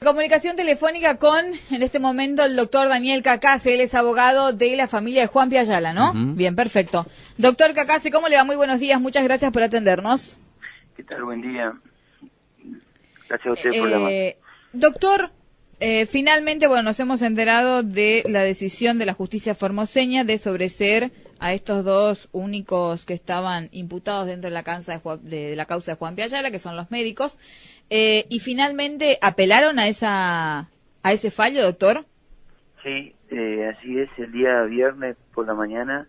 Comunicación telefónica con, en este momento, el doctor Daniel Cacase. Él es abogado de la familia de Juanpi Ayala, ¿no? Bien, perfecto. Doctor Cacase, ¿cómo le va? Muy buenos días, muchas gracias por atendernos. ¿Qué tal? Buen día. Gracias a usted por llamar. Doctor, finalmente, bueno, nos hemos enterado de la decisión de la justicia formoseña de sobreseer a estos dos únicos que estaban imputados dentro de la causa de Juanpi Ayala, que son los médicos, y finalmente apelaron a ese fallo, doctor. Sí, así es. El día viernes por la mañana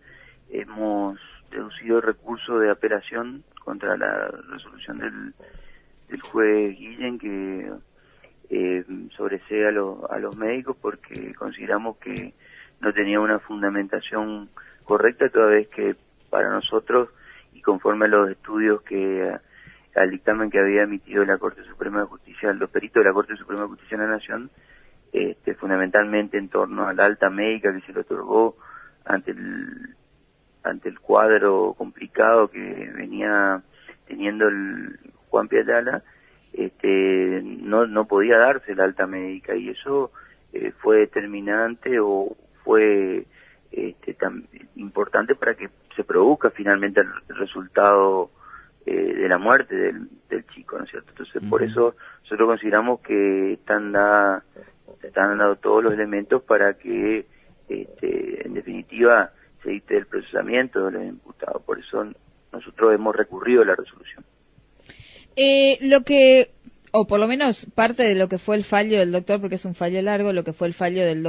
hemos deducido el recurso de apelación contra la resolución del juez Guillén, que sobresee a los médicos porque consideramos que no tenía una fundamentación correcta, toda vez que para nosotros, y conforme a los estudios al dictamen que había emitido la Corte Suprema de Justicia, los peritos de la Corte Suprema de Justicia de la Nación, fundamentalmente en torno a la alta médica que se le otorgó ante el cuadro complicado que venía teniendo el Juanpi Ayala, no podía darse la alta médica, y eso fue determinante o fue tan importante para que se produzca finalmente el resultado de la muerte del chico, ¿no es cierto? Entonces, por eso nosotros consideramos que están dados todos los elementos para que, en definitiva, se dicte el procesamiento de los imputados. Por eso nosotros hemos recurrido a la resolución. O por lo menos parte de lo que fue el fallo del doctor, porque es un fallo largo, lo que fue el fallo del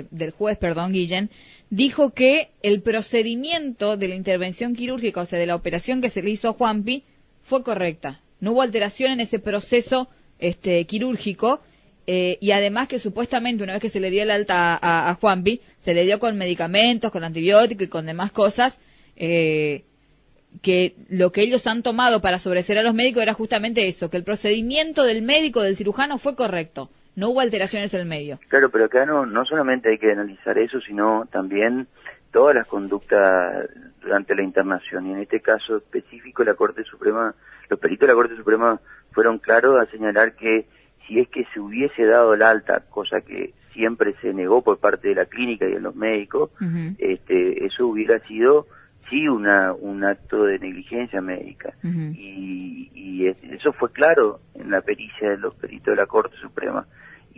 del juez, Guillén, dijo que el procedimiento de la intervención quirúrgica, o sea, de la operación que se le hizo a Juanpi, fue correcta. No hubo alteración en ese proceso quirúrgico, y además que supuestamente una vez que se le dio el alta a Juanpi, se le dio con medicamentos, con antibióticos y con demás cosas, que lo que ellos han tomado para sobreseer a los médicos era justamente eso, que el procedimiento del médico, del cirujano, fue correcto. No hubo alteraciones en el medio. Claro, pero acá no solamente hay que analizar eso, sino también todas las conductas durante la internación. Y en este caso específico, la Corte Suprema, los peritos de la Corte Suprema fueron claros a señalar que si es que se hubiese dado el alta, cosa que siempre se negó por parte de la clínica y de los médicos, eso hubiera sido sí un acto de negligencia médica. Y eso fue claro en la pericia de los peritos de la Corte Suprema.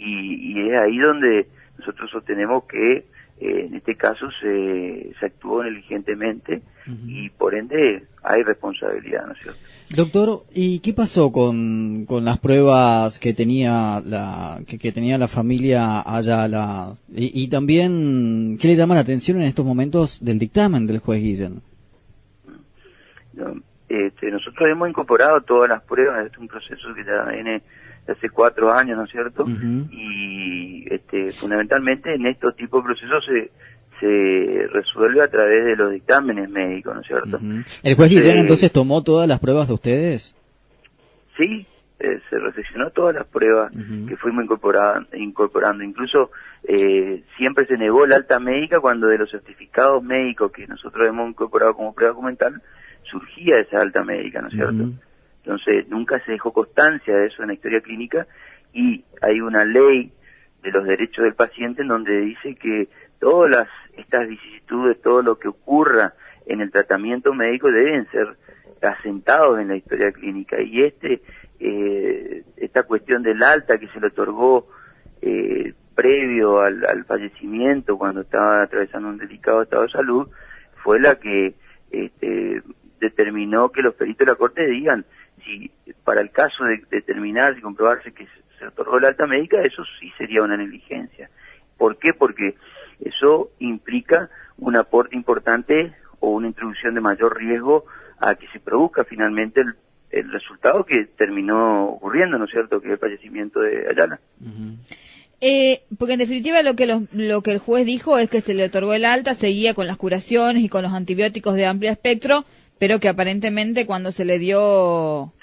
Y es ahí donde nosotros sostenemos que en este caso se actuó negligentemente y por ende hay responsabilidad, ¿no es cierto? Doctor, ¿y qué pasó con las pruebas que tenía que tenía la familia Ayala? Y también, ¿qué le llama la atención en estos momentos del dictamen del juez Guillén? Nosotros hemos incorporado todas las pruebas. Es un proceso que ya viene de hace 4 años, ¿no es cierto? Y fundamentalmente en estos tipos de procesos se resuelve a través de los dictámenes médicos, ¿no es cierto? ¿El juez Guillén entonces tomó todas las pruebas de ustedes? Sí, se recepcionó todas las pruebas que fuimos incorporando. Incluso siempre se negó la alta médica cuando de los certificados médicos que nosotros hemos incorporado como prueba documental surgía esa alta médica, ¿no es cierto? Entonces nunca se dejó constancia de eso en la historia clínica, y hay una ley de los derechos del paciente en donde dice que todas estas vicisitudes, todo lo que ocurra en el tratamiento médico deben ser asentados en la historia clínica, y esta cuestión del alta que se le otorgó previo al fallecimiento, cuando estaba atravesando un delicado estado de salud, fue la que determinó que los peritos de la Corte digan si para el caso de determinar, si comprobarse que se otorgó la alta médica, eso sí sería una negligencia. ¿Por qué? Porque eso implica un aporte importante o una introducción de mayor riesgo a que se produzca finalmente el resultado que terminó ocurriendo, ¿no es cierto?, que es el fallecimiento de Ayala. Porque en definitiva lo que el juez dijo es que se le otorgó el alta, seguía con las curaciones y con los antibióticos de amplio espectro, pero que aparentemente cuando se le dio...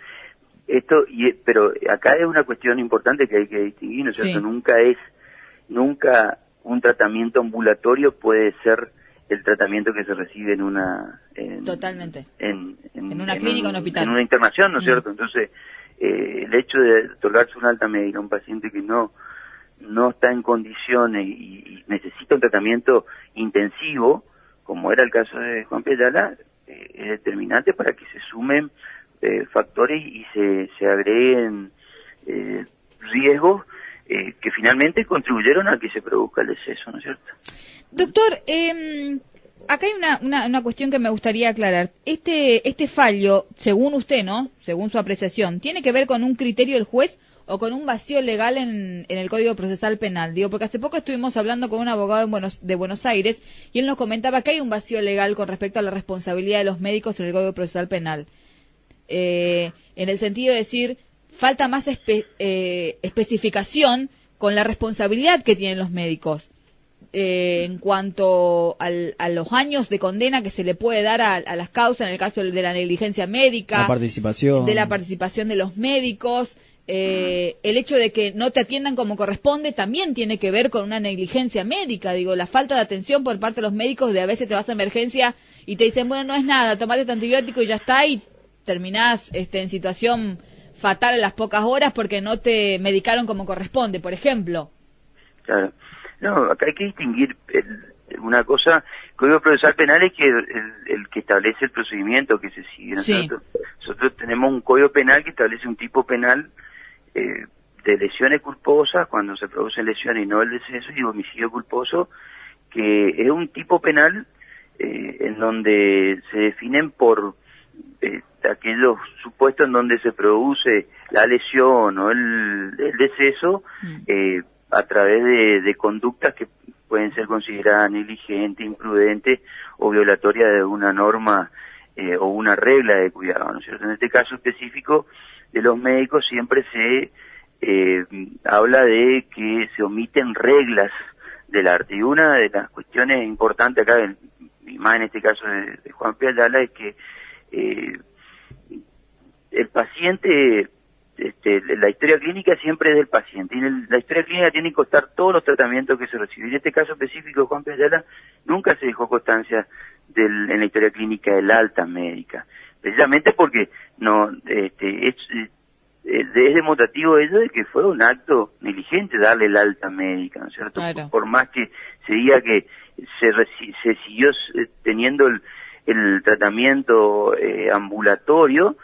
Pero acá es una cuestión importante que hay que distinguir, ¿no es cierto? Sí. Nunca un tratamiento ambulatorio puede ser el tratamiento que se recibe en una totalmente en una clínica o un hospital, en una internación, ¿no es cierto? Entonces el hecho de otorgarse una alta médica a un paciente que no está en condiciones y necesita un tratamiento intensivo, como era el caso de Juan Ayala, es determinante para que se sumen factores y se agreguen riesgos que finalmente contribuyeron a que se produzca el deceso, ¿no es cierto? Doctor, acá hay una cuestión que me gustaría aclarar. Este fallo, según usted, ¿no? Según su apreciación, ¿tiene que ver con un criterio del juez o con un vacío legal en el Código Procesal Penal? Digo, porque hace poco estuvimos hablando con un abogado de Buenos Aires y él nos comentaba que hay un vacío legal con respecto a la responsabilidad de los médicos en el Código Procesal Penal. En el sentido de decir, falta más especificación con la responsabilidad que tienen los médicos. En cuanto a los años de condena que se le puede dar a las causas, en el caso de la negligencia médica, la participación de los médicos, el hecho de que no te atiendan como corresponde también tiene que ver con una negligencia médica. Digo, la falta de atención por parte de los médicos, de a veces te vas a emergencia y te dicen, bueno, no es nada, tomate este antibiótico y ya está, y terminás en situación fatal a las pocas horas porque no te medicaron como corresponde, por ejemplo. Claro. No, acá hay que distinguir una cosa. El Código Procesal Penal es que el que establece el procedimiento que se sigue, ¿no es cierto? Nosotros tenemos un Código Penal que establece un tipo penal de lesiones culposas, cuando se producen lesiones y no el deceso, y homicidio culposo, que es un tipo penal en donde se definen por aquellos supuestos en donde se produce la lesión o el deceso, a través de conductas que pueden ser consideradas negligentes, imprudentes o violatorias de una norma o una regla de cuidado, ¿no es cierto? En este caso específico de los médicos siempre se habla de que se omiten reglas del arte, y una de las cuestiones importantes acá, y más en este caso de Juan Ayala, es que el paciente, la historia clínica siempre es del paciente, y la historia clínica tiene que constar todos los tratamientos que se reciben. En este caso específico de Juan Ayala nunca se dejó constancia en la historia clínica del alta médica, precisamente porque no es demostrativo ello de que fue un acto negligente darle el alta médica, ¿no es cierto? Claro. Por más que se diga que se siguió teniendo el tratamiento ambulatorio,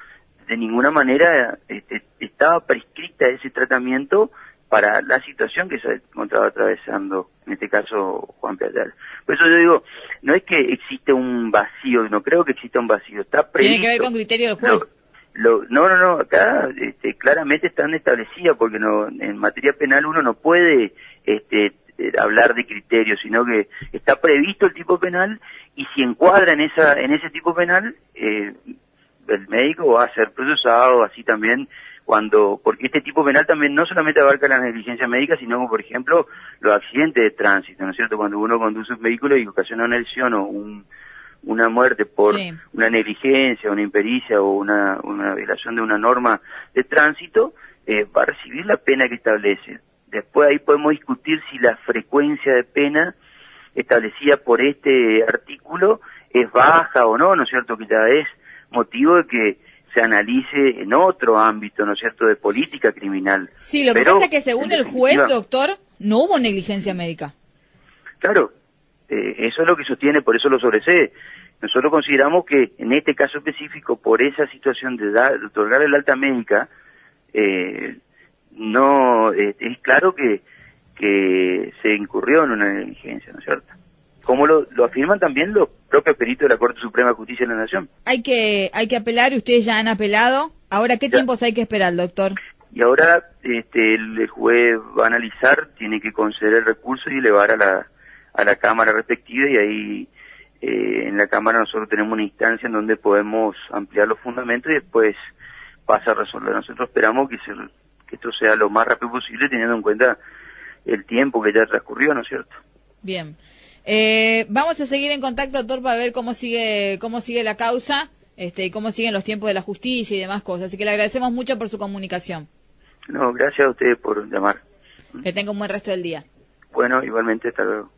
de ninguna manera estaba prescrita ese tratamiento para la situación que se encontraba atravesando, en este caso, Juan Ayala. Por eso yo digo, no es que existe un vacío, no creo que exista un vacío, está previsto. Tiene que ver con criterio del juez. No, acá claramente están establecidas, porque en materia penal uno no puede hablar de criterios, sino que está previsto el tipo penal, y si encuadra en ese tipo penal, el médico va a ser procesado, así también porque este tipo penal también no solamente abarca la negligencia médica, sino como por ejemplo los accidentes de tránsito, ¿no es cierto? Cuando uno conduce un vehículo y ocasiona una lesión o una muerte por una negligencia, una impericia o una violación de una norma de tránsito, va a recibir la pena que establece. Después ahí podemos discutir si la frecuencia de pena establecida por este artículo es baja o no, ¿no es cierto? Que ya es motivo de que se analice en otro ámbito, ¿no es cierto?, de política criminal. Sí, lo que pasa es que según el juez, doctor, no hubo negligencia médica. Claro, eso es lo que sostiene, por eso lo sobresee. Nosotros consideramos que en este caso específico, por esa situación de otorgar el alta médica, no es claro que se incurrió en una negligencia, ¿no es cierto? Como lo afirman también los propios peritos de la Corte Suprema de Justicia de la Nación. Hay que apelar, y ustedes ya han apelado. Ahora, ¿qué tiempos hay que esperar, doctor? Y ahora el juez va a analizar, tiene que conceder el recurso y elevar a la Cámara respectiva, y ahí en la Cámara nosotros tenemos una instancia en donde podemos ampliar los fundamentos y después pasa a resolver. Nosotros esperamos que esto sea lo más rápido posible, teniendo en cuenta el tiempo que ya transcurrió, ¿no es cierto? Bien. Vamos a seguir en contacto, doctor, para ver cómo sigue la causa, y cómo siguen los tiempos de la justicia y demás cosas. Así que le agradecemos mucho por su comunicación. No, gracias a ustedes por llamar. Que tenga un buen resto del día. Bueno, igualmente, hasta luego.